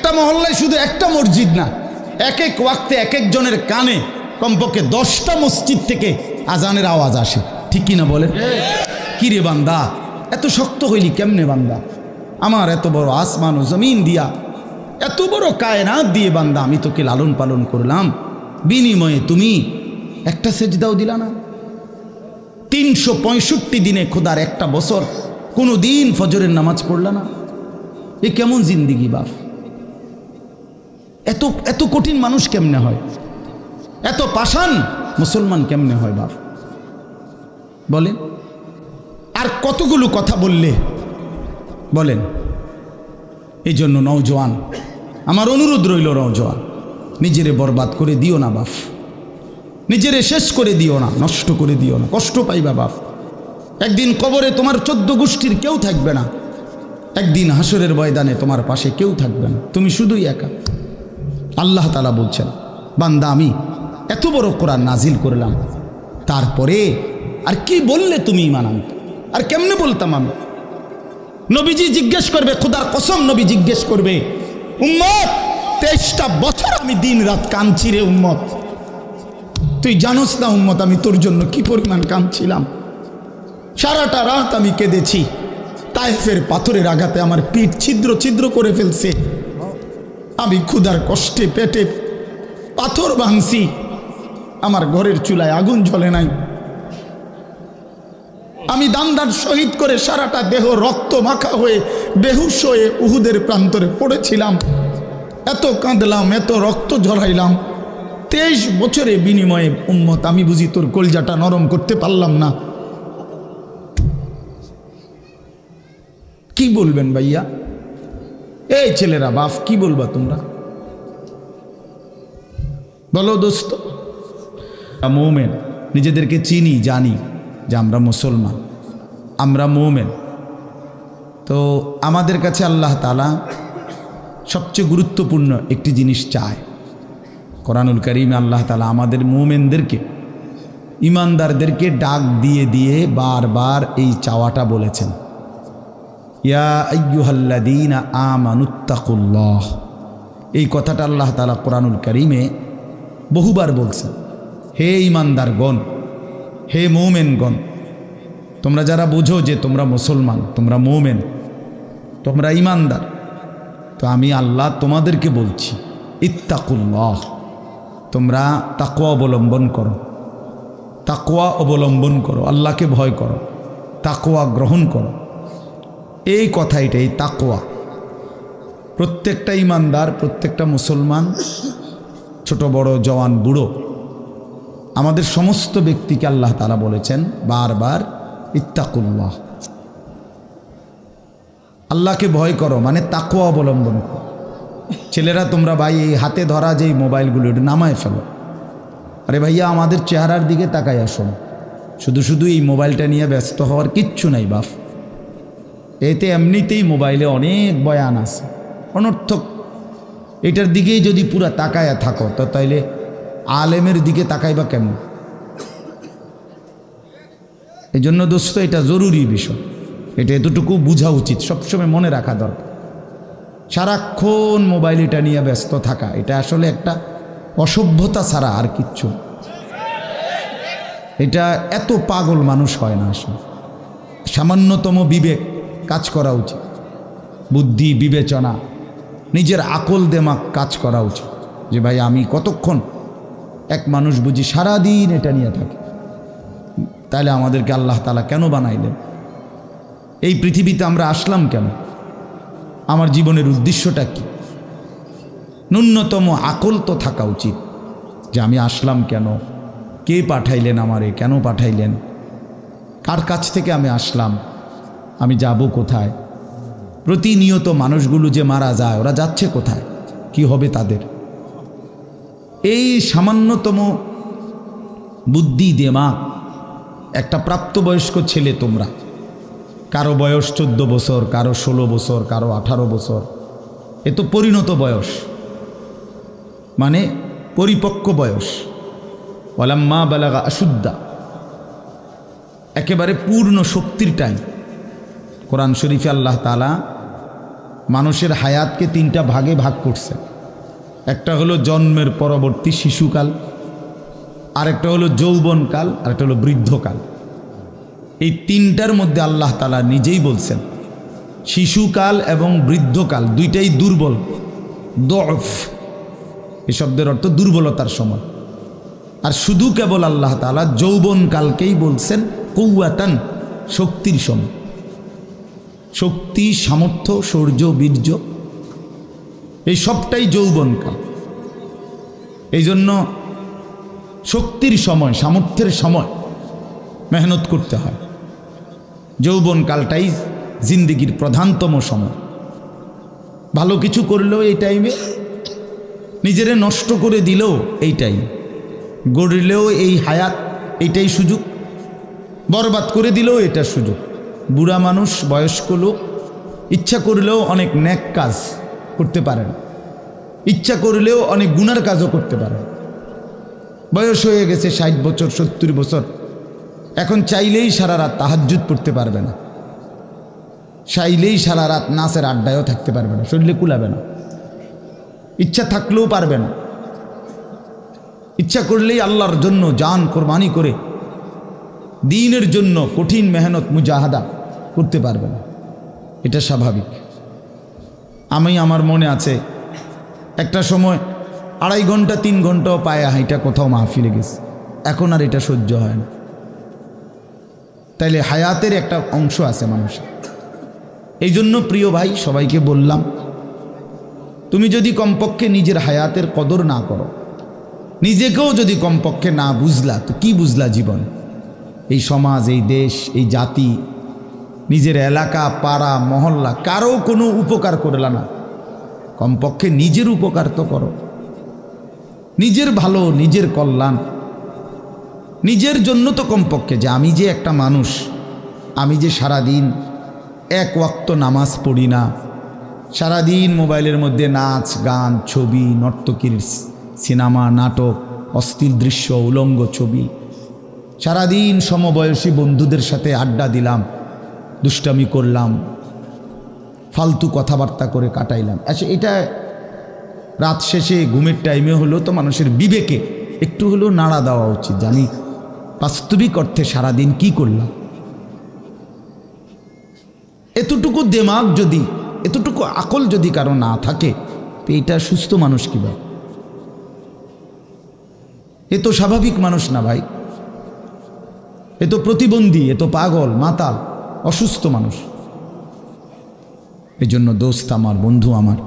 একটা মহল্লায় শুধু একটা মসজিদ না, এক এক ওয়াক্তে এক একজনের কানে কমপক্ষে 10টা মসজিদ থেকে আজানের আওয়াজ আসে, ঠিক কিনা বলেন? কি রে বান্দা, এত শক্ত হইলি কেমনে বান্দা? আমার এত বড় আসমান ও জমিন দিয়া, এত বড় কায়নাত দিয়ে বান্দা আমি তোকে লালন পালন করলাম, বিনিময়ে তুমি একটা সেজদাও দিলা না। 365 দিনে খোদার একটা বছর কোনো দিন ফজরের নামাজ পড়লা না। এ কেমন জিন্দিগি বাপ? এত এত কঠিন মানুষ কেমনে হয়? এত পাষাণ মুসলমান কেমনে হয় বাপ বলেন? আর কতগুলো কথা বললে বলেন? এই জন্য নওজোয়ান, আমার অনুরোধ রইল, নওজোয়ান নিজেরে বরবাদ করে দিও না বাপ, নিজেরে শেষ করে দিও না, নষ্ট করে দিও না, কষ্ট পাইবা বাপ। একদিন কবরে তোমার 14 গোষ্ঠীর কেউ থাকবে না, একদিন হাসরের ময়দানে তোমার পাশে কেউ থাকবে না, তুমি শুধুই একা। আল্লাহ তাআলা বলছেন, বান্দা আমি এত বড় কোরআন নাজিল করলাম, তারপরে আর কি বললে তুমি ঈমান আনতে? আর কেমনে বলতাম আমি? নবীজি জিজ্ঞেস করবে, খোদার কসম নবী জিজ্ঞেস করবে, উম্মত 23টা বছর আমি দিন রাত কাঁদছি রে উম্মত, তুই জানোস না উম্মত আমি তোর জন্য কি পরিমাণ কাঁদছিলাম? সারাটা রাত আমি কেঁদেছি, তায়েফের পাথরের আঘাতে আমার পিঠ ছিদ্র ছিদ্র করে ফেলছে, আমি ক্ষুধার কষ্টে পেটে পাথর ভাঙছি, আমার ঘরের চুলায় আগুন জ্বলে নাই, আমি দান্দার শহীদ করে সারাটা দেহ রক্ত মাখা হয়ে বেহুশ হয়ে উহুদের প্রান্তরে পড়েছিলাম, এত কাঁদলাম, এত রক্ত ঝরাইলাম, 23 বছরের বিনিময়ে উম্মত আমি বুঝি তোর কলজাটা নরম করতে পারলাম না? কি বলবেন ভাইয়া? এই ছেলেরা বাপ কি বলবা তোমরা বলো দোস্ত? মুমিন নিজেদেরকে চিনি, জানি যে আমরা মুসলমান, আমরা মুমিন। তো আমাদের কাছে আল্লাহ তাআলা সবচেয়ে গুরুত্বপূর্ণ একটি জিনিস চায়। কোরআনুল কারীমে আল্লাহ তাআলা আমাদের মুমিনদেরকে, ইমানদারদেরকে ডাক দিয়ে দিয়ে বারবার এই চাওয়াটা বলেছেন, ইয়া আইয়ুহাল্লাযীনা আমানুত্তাকুল্লাহ। এই কথাটা আল্লাহ তাআলা কোরআনুল কারীমে বহুবার বলছেন। হে ইমানদারগণ, হে মুমিনগণ, তোমরা যারা বুঝো যে তোমরা মুসলমান, তোমরা মুমিন, তোমরা ইমানদার, তো আমি আল্লাহ তোমাদেরকে বলছি ইত্তাকুল্লাহ, তোমরা তাকওয়া অবলম্বন করো, তাকওয়া অবলম্বন করো, আল্লাহকে ভয় করো, তাকওয়া গ্রহণ করো। এই কথা, এটাই তাকওয়া। প্রত্যেকটা ইমানদার, প্রত্যেকটা মুসলমান, ছোট বড় জওয়ান বুড়ো, আমাদের সমস্ত ব্যক্তিকে আল্লাহ তাআলা বলেছেন বারবার ইত্তাকুল্লাহ, আল্লাহকে ভয় করো, মানে তাকওয়া অবলম্বন করো। ছেলেরা তোমরা ভাই এই হাতে ধরা যেই মোবাইলগুলো এটা নামায় ফেলো। আরে ভাইয়া আমাদের চেহারার দিকে তাকাই আসুন, শুধু শুধু এই মোবাইলটা নিয়ে ব্যস্ত হওয়ার কিচ্ছু নাই বাপ। এতে এমনিতেই মোবাইলে অনেক বয়ান আছে অনর্থক, এটার দিকেই যদি পুরা তাকায়া থাকো তো তাইলে আলেমের দিকে তাকাইবা কেমন? এই জন্য দোস্ত এটা জরুরি বিষয়, এটা এতটুকু বোঝা উচিত, সবসময় মনে রাখা দরকার। সারাক্ষণ মোবাইল এটা নিয়ে ব্যস্ত থাকা, এটা আসলে একটা অসভ্যতা ছাড়া আর কিচ্ছু। এটা এত পাগল মানুষ হয় না আসলে। সামান্যতম বিবেক কাজ করা উচিত, বুদ্ধি বিবেচনা, নিজের আকল দেমাগ কাজ করা উচিত যে ভাই আমি কতক্ষণ। এক মানুষ বুঝি সারাদিন এটা নিয়ে থাকে, তাহলে আমাদেরকে আল্লাহ তাআলা কেন বানাইলেন? এই পৃথিবীতে আমরা আসলাম কেন? আমার জীবনের উদ্দেশ্যটা কি? ন্যূনতম আকল তো থাকা উচিত যে আমি আসলাম কেন, কে পাঠাইলেন আমারে, কেন পাঠাইলেন, কার কাছ থেকে আমি আসলাম, আমি যাব কোথায়। প্রতিনিয়ত মানুষগুলো যে মারা যায়, ওরা যাচ্ছে কোথায়, কি হবে তাদের? এই সামান্যতম বুদ্ধি দেমাগ একটা প্রাপ্তবয়স্ক ছেলে, তোমরা কারো বয়স 14 বছর, কারো 16 বছর, কারো 18 বছর, এ তো পরিণত বয়স, মানে পরিপক্ক বয়স। ওয়ালাম্মা বালাগা আশুদ্দা, একেবারে পূর্ণ শক্তির টাইম। কোরআন শরীফে আল্লাহ তাআলা মানুষের হায়াতকে 3টা ভাগে ভাগ করছে। একটা হলো জন্মের পরবর্তী শিশুকাল, আরেকটা হলো যৌবনকাল, আরেকটা হলো বৃদ্ধকাল। এই 3টার মধ্যে আল্লাহ তাআলা নিজেই বলছেন শিশুকাল এবং বৃদ্ধকাল দুইটাই দুর্বল, দফ। এই শব্দের অর্থ দুর্বলতার সময়। আর শুধু কেবল আল্লাহ তাআলা যৌবনকালকেই বলছেন কুওয়াতান, শক্তির সময়। শক্তি, সামর্থ্য, শৌর্য, বীর্য এই সবটাই যৌবনকাল। এই জন্য শক্তির সময়, সামর্থ্যের সময় মেহনত করতে হয়। যৌবনকালটাই জিন্দেগির প্রধানতম সময়। ভালো কিছু করলেও এই টাইমে, নিজেরে নষ্ট করে দিলেও এই টাইম, গড়লেও এই হায়াত, এইটাই সুযোগ, বরবাদ করে দিলেও এটা সুযোগ। বুড়া মানুষ, বয়স্ক লোক ইচ্ছা করলেও অনেক নেক কাজ করতে পারেন, ইচ্ছা করলেও অনেক গুনার কাজও করতে পারেন। বয়স হয়ে গেছে 60 বছর, 70 বছর, এখন চাইলেই সারা রাত তাহাজ্জুদ পড়তে পারবে না, চাইলেই সারা রাত নাচের আড্ডায়ও থাকতে পারবে না, শরীরে কুলাবে না, ইচ্ছা থাকলেও পারবে না। ইচ্ছা করলেই আল্লাহর জন্য জান কোরবানি করে দ্বীনের জন্য কঠিন মেহনত মুজাহাদা করতে পারবে না। এটা স্বাভাবিক। আমার মনে আছে একটা সময় 2.5 ঘন্টা 3 ঘন্টাও পায়ে হাইটা কোথাও মাহফিলে গেছে, এখন আর এটা সহ্য হয় না। তাইলে হায়াতের একটা অংশ আছে মানুষের। এই জন্য প্রিয় ভাই, সবাইকে বললাম, তুমি যদি কমপক্ষে নিজের হায়াতের কদর না করো, নিজেকেও যদি কমপক্ষে না বুঝলা, তো কি বুঝলা জীবন? এই সমাজ, এই দেশ, এই জাতি, নিজের এলাকা, পাড়া, মহল্লা, কারো কোনো উপকার করলা না। কমপক্ষে নিজের উপকার তো করো। নিজের ভালো, নিজের কল্যাণ, নিজের জন্য তো কমপক্ষে, যে আমি যে একটা মানুষ, আমি যে সারাদিন 1 ওয়াক্ত নামাজ পড়ি না, সারাদিন মোবাইলের মধ্যে নাচ, গান, ছবি, নর্তকীর সিনেমা, নাটক, অশ্লীল দৃশ্য, উলঙ্গ ছবি, সারাদিন সমবয়সী বন্ধুদের সাথে আড্ডা দিলাম, দুষ্টামি করলাম, ফালতু কথাবার্তা করে কাটাইলাম। আচ্ছা, এটা রাত শেষে ঘুমের টাইমে হলো তো মানুষের বিবেকে একটু হলেও নাড়া দেওয়া উচিত, জানি বাস্তবিক অর্থে সারাদিন কি করলাম। এতটুকু দেমাগ যদি, এতটুকু আকল যদি কারো না থাকে, তো এটা সুস্থ মানুষ কিভাবে? এ তো স্বাভাবিক মানুষ না ভাই, এ তো প্রতিবন্ধী, এ তো পাগল, মাতাল, অসুস্থ মানুষ। এই জন্য দোস্ত আমার, বন্ধু আমার,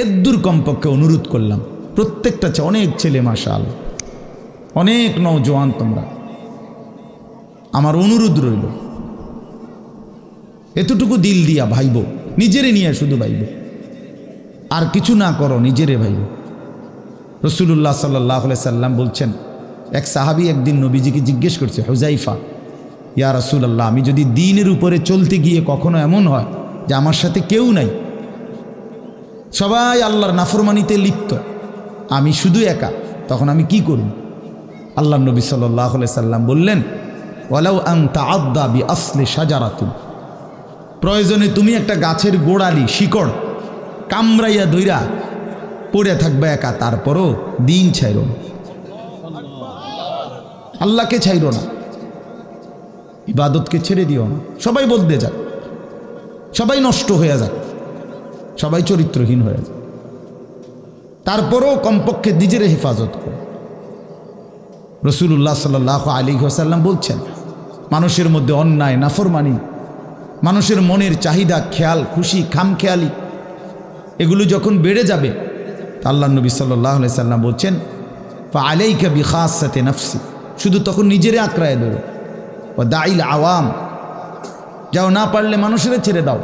এদ্দুর কমপক্ষে অনুরোধ করলাম, প্রত্যেকটা অনেক ছেলে মাশাআল্লাহ, অনেক নওজোয়ান তোমরা, আমার অনুরোধ রইল, এতটুকু দিল দিয়া ভাইব, নিজেরে নিয়ে শুধু ভাইব, আর কিছু না করো, নিজেরে ভাইব। রাসূলুল্লাহ সাল্লাল্লাহু আলাইহি সাল্লাম বলছেন, এক সাহাবী একদিন নবীজিকে জিজ্ঞেস করছে, হুযাইফা, ইয়া রাসূলুল্লাহ, আমি যদি দ্বীনের উপরে চলতে গিয়ে কখনো এমন হয় যে আমার সাথে কেউ নাই, সবাই আল্লাহর নাফরমানিতে লিপ্ত, আমি শুধু একা, তখন আমি কি করব? আল্লাহর নবী সাল্লাল্লাহু আলাইহি সাল্লাম বললেন, ওয়ালাউ আন তাআদ্দা বিআসলি শাজারাতিন, প্রয়োজনে তুমি একটা গাছের গোড়ালি, শিকড় কামড়াইয়া ধইরা পড়ে থাকবে একা, তারপরও দিন ছাইরো না, আল্লাহকে ছাইরো না, ইবাদতকে ছেড়ে দিও না। সবাই বলতে যাক, সবাই নষ্ট হয়ে যাক, সবাই চরিত্রহীন হয়ে যাক, তারপরও কমপক্ষে নিজের হেফাজত করো। রাসূলুল্লাহ সাল্লাল্লাহু আলাইহি ওয়াসাল্লাম বলছেন, মানুষের মধ্যে অন্যায়, নাফরমানি, মানুষের মনের চাহিদা, খেয়াল খুশি, খামখেয়ালি, এগুলো যখন বেড়ে যাবে, আল্লাহর নবী সাল্লাল্লাহু আলাইহি সাল্লাম বলছেন, ফাআলাইকা বিখাসাতি নাফসি, শুধু তখন নিজেরে আঁকড়ায় ধরো, ওয়া দাইল আওয়াম, যাও, না পারলে মানুষের ছেড়ে দাও,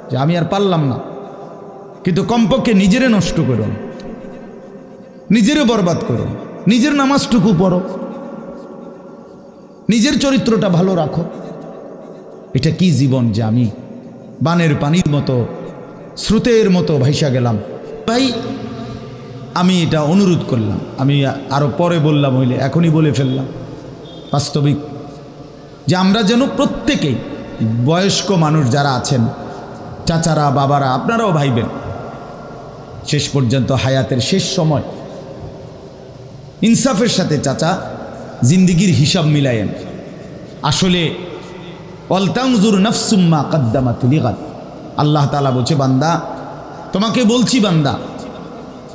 যে আমি আর পারলাম না, কিন্তু কমপক্ষে নিজেরে নষ্ট করো না, নিজেরে বরবাদ করো, নিজের নামাজটুকু পড়ো, নিজের চরিত্রটা ভালো রাখো। এটা কি জীবন যে আমি বানের পানির মতো, স্রোতের মতো ভাইসা গেলাম? ভাই, আমি এটা অনুরোধ করলাম, আমি আরো পরে বললাম হইলে এখনই বলে ফেললাম, বাস্তবিক যে আমরা যেন প্রত্যেকেই, বয়স্ক মানুষ যারা আছেন, চাচারা, বাবারা, আপনারাও ভাইবেন। শেষ পর্যন্ত হায়াতের শেষ সময় ইনসাফের সাথে চাচা জিন্দিগির হিসাব মিলায়েন। আসলে ওয়ালতানজুর নাফসুম মা কদ্দামাত লিগাদ, আল্লাহ তাআলা বলছে, বান্দা তোমাকে বলছি, বান্দা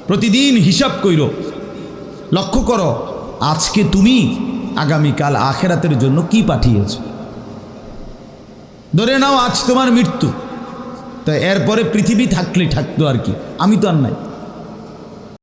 প্রতিদিন হিসাব কইরো, লক্ষ্য করো আজকে তুমি আগামীকাল আখেরাতের জন্য কি পাঠিয়েছ। ধরে নাও আজ তোমার মৃত্যু, তো এরপরে পৃথিবী থাকলে থাকতো আর কি, আমি তো আর নাই।